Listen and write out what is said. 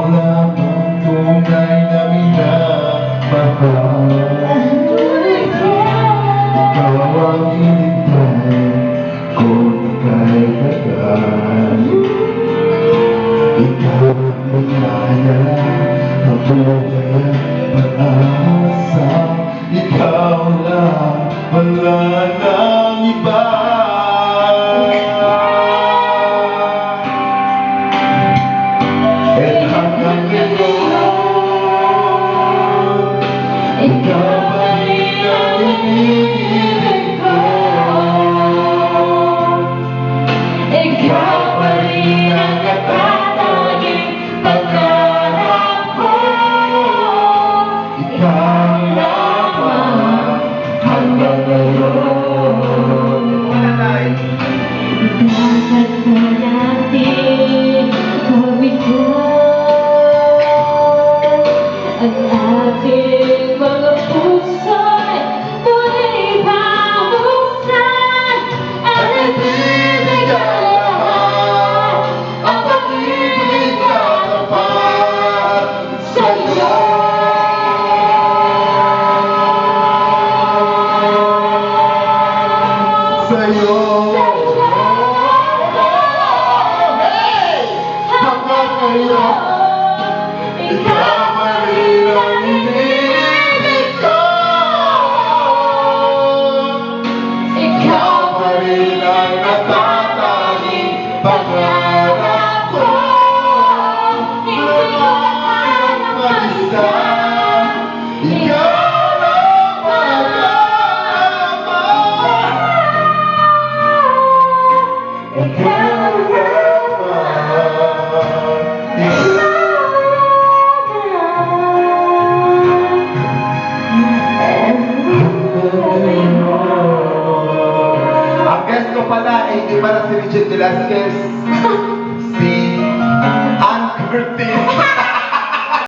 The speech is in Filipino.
lamang tunay na minamahal. Ikaw ang hinintay kung kay tagal. Ikaw ang ligaya, ang buhay at pag-asa. Ikaw lang, wala nang iba. At hanggang ngayon, ikaw pa rin ang iniibig ko. Ikaw pa rin ang natataging pangarap ko. Ikaw lamang hanggang ngayon. Bakit ba natin pawisan ang ating mga puso'y muling pabuksan at Ibig ang lahat, ang pag-ibig na tapat sa'yo. Sa'yo. Hanggang ngayon, ikaw pa rin ang iniibig ko. Ikaw pa rin ang natatanging pangarap ko. Walang mag-isa, ikaw lang mag-ama. Ikaw ang guest ko pala ay iba na si Richard Velasquez, si Ann Curtis.